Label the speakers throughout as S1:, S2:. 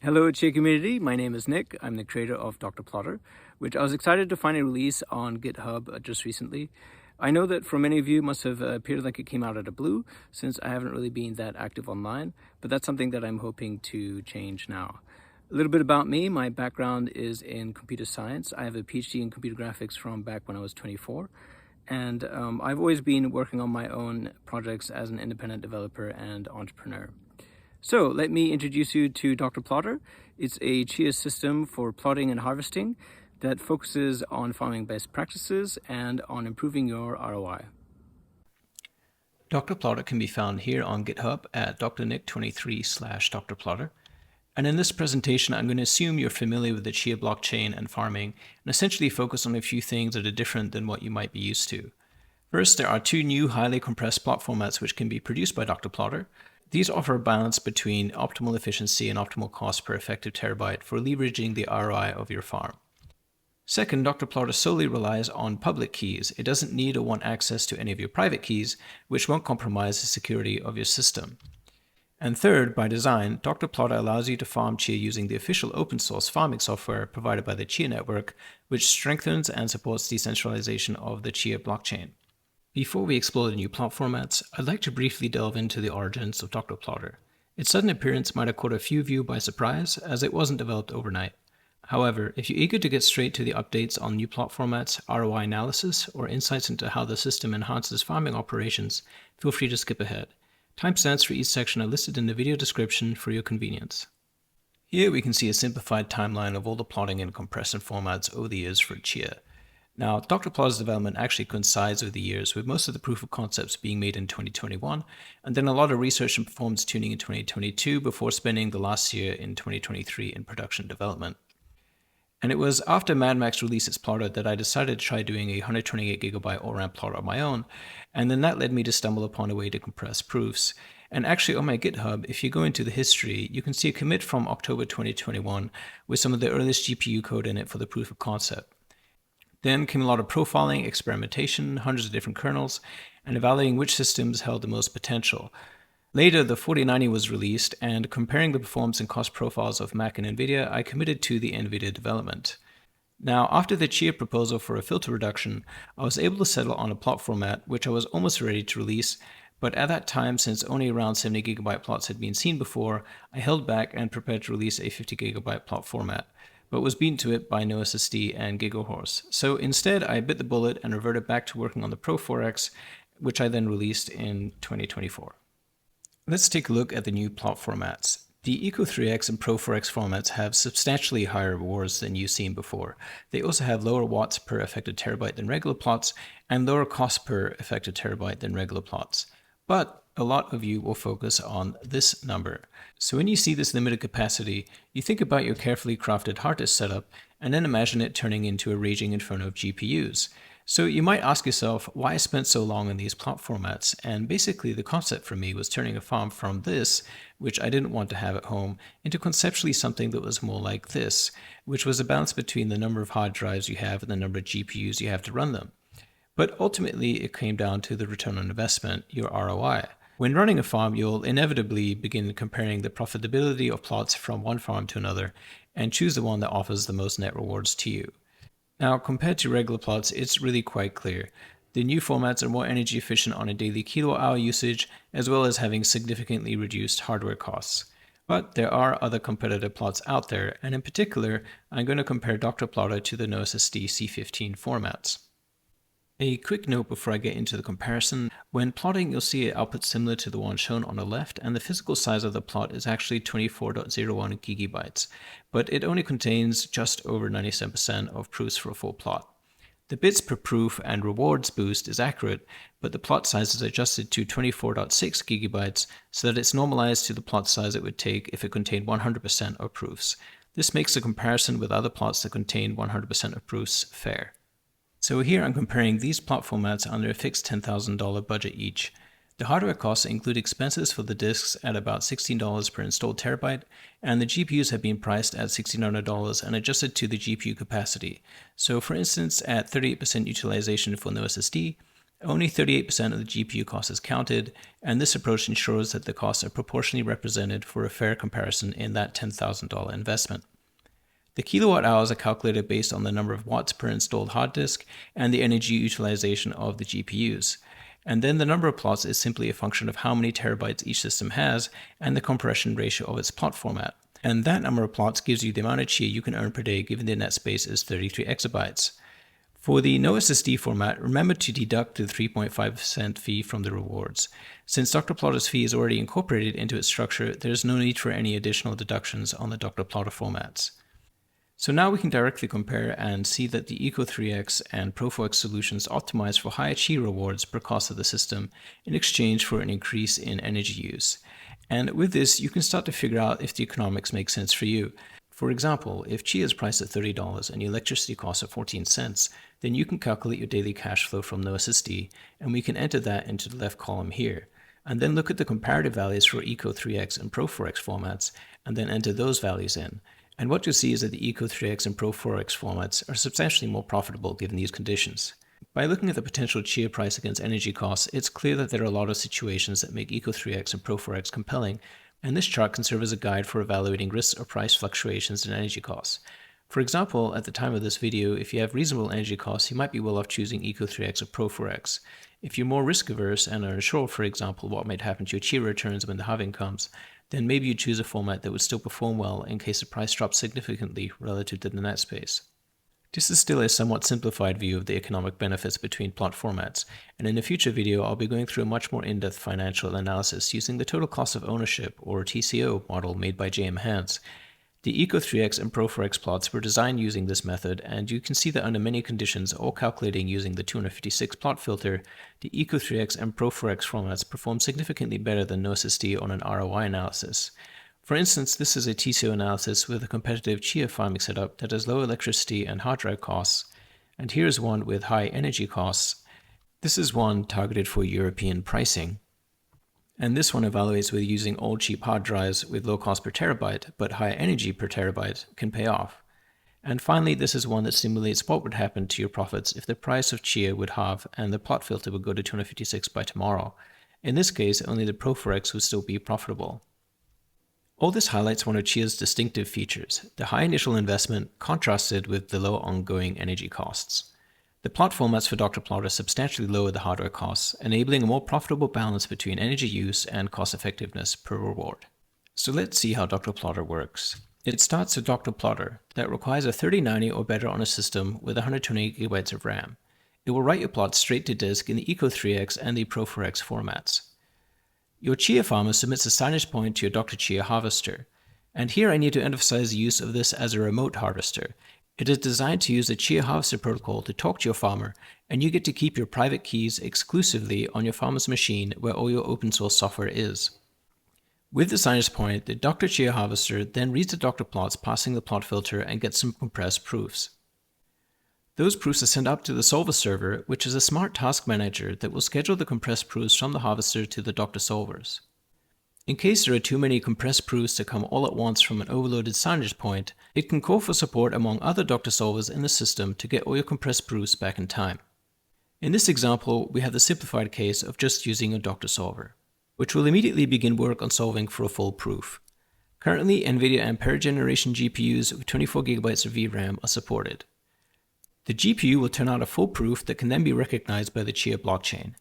S1: Hello Chia community, my name is Nick. I'm the creator of DrPlotter, which I was excited to finally release on GitHub just recently. I know that for many of you it must have appeared like it came out of the blue since I haven't really been that active online, but that's something that I'm hoping to change now. A little bit about me, my background is in computer science. I have a PhD in computer graphics from back when I was 24. And I've always been working on my own projects as an independent developer and entrepreneur. So let me introduce you to DrPlotter. It's a Chia system for plotting and harvesting that focuses on farming best practices and on improving your ROI.
S2: DrPlotter can be found here on GitHub at drnick23/DrPlotter. And in this presentation, I'm going to assume you're familiar with the Chia blockchain and farming, and essentially focus on a few things that are different than what you might be used to. First, there are two new highly compressed plot formats which can be produced by DrPlotter. These offer a balance between optimal efficiency and optimal cost per effective terabyte for leveraging the ROI of your farm. Second, DrPlotter solely relies on public keys. It doesn't need or want access to any of your private keys, which won't compromise the security of your system. And third, by design, DrPlotter allows you to farm Chia using the official open source farming software provided by the Chia network, which strengthens and supports decentralization of the Chia blockchain. Before we explore the new plot formats, I'd like to briefly delve into the origins of DrPlotter. Its sudden appearance might have caught a few of you by surprise, as it wasn't developed overnight. However, if you're eager to get straight to the updates on new plot formats, ROI analysis, or insights into how the system enhances farming operations, feel free to skip ahead. Timestamps for each section are listed in the video description for your convenience. Here we can see a simplified timeline of all the plotting and compression formats over the years for Chia. Now, DrPlotter's development actually coincides with the years, with most of the proof of concepts being made in 2021, and then a lot of research and performance tuning in 2022 before spending the last year in 2023 in production development. And it was after Mad Max released its plotter that I decided to try doing a 128GB all-round plotter on my own, and then that led me to stumble upon a way to compress proofs. And actually on my GitHub, if you go into the history, you can see a commit from October 2021 with some of the earliest GPU code in it for the proof of concept. Then came a lot of profiling, experimentation, hundreds of different kernels, and evaluating which systems held the most potential. Later, the 4090 was released, and comparing the performance and cost profiles of Mac and NVIDIA, I committed to the NVIDIA development. Now, after the Chia proposal for a filter reduction, I was able to settle on a plot format which I was almost ready to release, but at that time, since only around 70GB plots had been seen before, I held back and prepared to release a 50GB plot format, but was beaten to it by NoSSD and GigaHorse. So instead, I bit the bullet and reverted back to working on the Pro 4X, which I then released in 2024. Let's take a look at the new plot formats. The Eco 3X and Pro 4X formats have substantially higher rewards than you've seen before. They also have lower watts per affected terabyte than regular plots, and lower cost per affected terabyte than regular plots. But a lot of you will focus on this number. So when you see this limited capacity, you think about your carefully crafted hard disk setup, and then imagine it turning into a raging inferno of GPUs. So you might ask yourself why I spent so long on these plot formats, and basically the concept for me was turning a farm from this, which I didn't want to have at home, into conceptually something that was more like this, which was a balance between the number of hard drives you have and the number of GPUs you have to run them. But ultimately it came down to the return on investment, your ROI. When running a farm, you'll inevitably begin comparing the profitability of plots from one farm to another, and choose the one that offers the most net rewards to you. Now, compared to regular plots, it's really quite clear. The new formats are more energy efficient on a daily kilowatt-hour usage, as well as having significantly reduced hardware costs. But there are other competitive plots out there, and in particular, I'm going to compare DrPlotter to the NoSSD C15 formats. A quick note before I get into the comparison. When plotting, you'll see an output similar to the one shown on the left, and the physical size of the plot is actually 24.01 GB, but it only contains just over 97% of proofs for a full plot. The bits per proof and rewards boost is accurate, but the plot size is adjusted to 24.6 GB so that it's normalized to the plot size it would take if it contained 100% of proofs. This makes the comparison with other plots that contain 100% of proofs fair. So here I'm comparing these plot formats under a fixed $10,000 budget each. The hardware costs include expenses for the disks at about $16 per installed terabyte, and the GPUs have been priced at $1,600 and adjusted to the GPU capacity. So for instance, at 38% utilization for NoSSD, Only 38% of the GPU cost is counted, and this approach ensures that the costs are proportionally represented for a fair comparison in that $10,000 investment. The kilowatt hours are calculated based on the number of watts per installed hard disk and the energy utilization of the GPUs. And then the number of plots is simply a function of how many terabytes each system has and the compression ratio of its plot format. And that number of plots gives you the amount of Chia you can earn per day given the net space is 33 exabytes. For the NoSSD format, remember to deduct the 3.5% fee from the rewards. Since DrPlotter's fee is already incorporated into its structure, there is no need for any additional deductions on the DrPlotter formats. So now we can directly compare and see that the Eco3X and Pro4X solutions optimize for higher Chia rewards per cost of the system in exchange for an increase in energy use. And with this, you can start to figure out if the economics make sense for you. For example, if Chia is priced at $30 and your electricity costs are 14 cents, then you can calculate your daily cash flow from NoSSD, and we can enter that into the left column here. And then look at the comparative values for Eco3X and Pro4X formats, and then enter those values in. And what you'll see is that the Eco3X and Pro4X formats are substantially more profitable given these conditions. By looking at the potential Chia price against energy costs, it's clear that there are a lot of situations that make Eco3X and Pro4X compelling, and this chart can serve as a guide for evaluating risks or price fluctuations in energy costs. For example, at the time of this video, if you have reasonable energy costs, you might be well off choosing Eco3X or Pro4X. If you're more risk averse and are unsure, for example, what might happen to your Chia returns when the halving comes, then maybe you choose a format that would still perform well in case the price drops significantly relative to the net space. This is still a somewhat simplified view of the economic benefits between plot formats, and in a future video I'll be going through a much more in-depth financial analysis using the total cost of ownership, or TCO, model made by J.M. Hans. The Eco3X and Pro4X plots were designed using this method, and you can see that under many conditions, all calculating using the 256 plot filter, the Eco3X and Pro4X formats perform significantly better than NoSSD on an ROI analysis. For instance, this is a TCO analysis with a competitive Chia farming setup that has low electricity and hard drive costs, and here's one with high energy costs. This is one targeted for European pricing. And this one evaluates whether using old cheap hard drives with low cost per terabyte but high energy per terabyte can pay off. And finally, this is one that simulates what would happen to your profits if the price of Chia would halve and the plot filter would go to 256 by tomorrow. In this case, only the Pro4X would still be profitable. All this highlights one of Chia's distinctive features, the high initial investment contrasted with the low ongoing energy costs. The plot formats for DrPlotter substantially lower the hardware costs, enabling a more profitable balance between energy use and cost effectiveness per reward. So let's see how DrPlotter works. It starts with DrPlotter that requires a 3090 or better on a system with 128 GB of RAM. It will write your plots straight to disk in the Eco3X and the Pro4X formats. Your Chia farmer submits a signage point to your Dr. Chia harvester. And here I need to emphasize the use of this as a remote harvester. It is designed to use the Chia harvester protocol to talk to your farmer, and you get to keep your private keys exclusively on your farmer's machine where all your open source software is. With the signage point, the Dr. Chia harvester then reads the Dr. plots passing the plot filter and gets some compressed proofs. Those proofs are sent up to the solver server, which is a smart task manager that will schedule the compressed proofs from the harvester to the Dr. solvers. In case there are too many compressed proofs to come all at once from an overloaded signage point, it can call for support among other Dr. solvers in the system to get all your compressed proofs back in time. In this example, we have the simplified case of just using a Dr. solver, which will immediately begin work on solving for a full proof. Currently, NVIDIA Ampere generation GPUs with 24 GB of VRAM are supported. The GPU will turn out a full proof that can then be recognized by the Chia blockchain.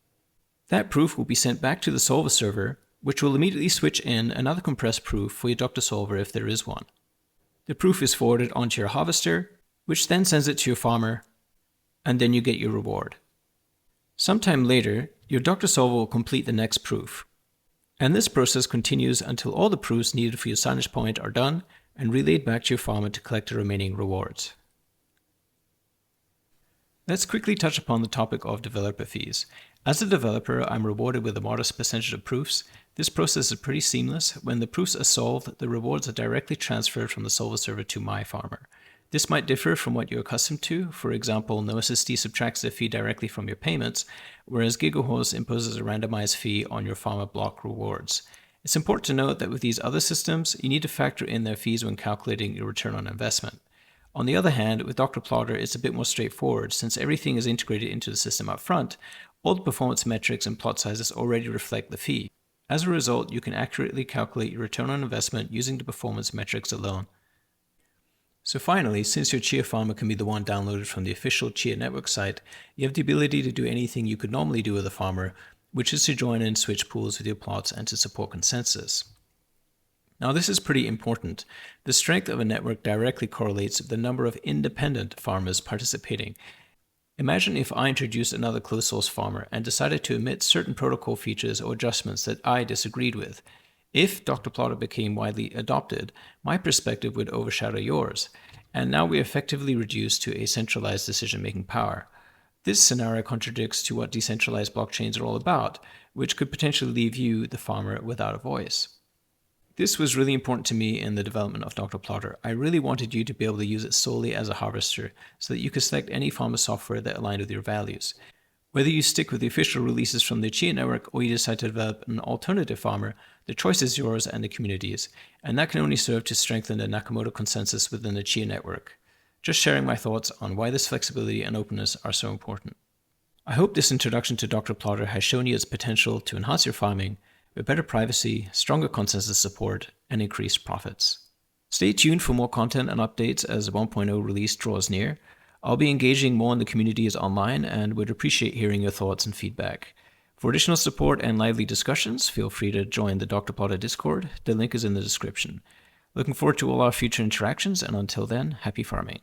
S2: That proof will be sent back to the solver server, which will immediately switch in another compressed proof for your Dr. solver if there is one. The proof is forwarded onto your harvester, which then sends it to your farmer, and then you get your reward. Sometime later, your Dr. solver will complete the next proof. And this process continues until all the proofs needed for your signage point are done and relayed back to your farmer to collect the remaining rewards. Let's quickly touch upon the topic of developer fees. As a developer, I'm rewarded with a modest percentage of proofs. This process is pretty seamless. When the proofs are solved, the rewards are directly transferred from the solver server to my farmer. This might differ from what you're accustomed to. For example, NoSSD subtracts the fee directly from your payments, whereas GigaHorse imposes a randomized fee on your farmer block rewards. It's important to note that with these other systems, you need to factor in their fees when calculating your return on investment. On the other hand, with DrPlotter, it's a bit more straightforward. Since everything is integrated into the system up front, All the performance metrics and plot sizes already reflect the fee. As a result, you can accurately calculate your return on investment using the performance metrics alone. So finally, since your Chia farmer can be the one downloaded from the official Chia network site, you have the ability to do anything you could normally do with a farmer, which is to join and switch pools with your plots and to support consensus. Now this is pretty important. The strength of a network directly correlates with the number of independent farmers participating. Imagine if I introduced another closed source farmer and decided to omit certain protocol features or adjustments that I disagreed with. If DrPlotter became widely adopted, my perspective would overshadow yours, and now we're effectively reduced to a centralized decision-making power. This scenario contradicts to what decentralized blockchains are all about, which could potentially leave you, the farmer, without a voice. This was really important to me in the development of DrPlotter. I really wanted you to be able to use it solely as a harvester so that you could select any farmer software that aligned with your values. Whether you stick with the official releases from the Chia network or you decide to develop an alternative farmer, the choice is yours and the community's, and that can only serve to strengthen the Nakatomo Consensus within the Chia network. Just sharing my thoughts on why this flexibility and openness are so important. I hope this introduction to DrPlotter has shown you its potential to enhance your farming with better privacy, stronger consensus support, and increased profits. Stay tuned for more content and updates as the 1.0 release draws near. I'll be engaging more in the communities online and would appreciate hearing your thoughts and feedback. For additional support and lively discussions, feel free to join the DrPlotter Discord. The link is in the description. Looking forward to all our future interactions, and until then, happy farming.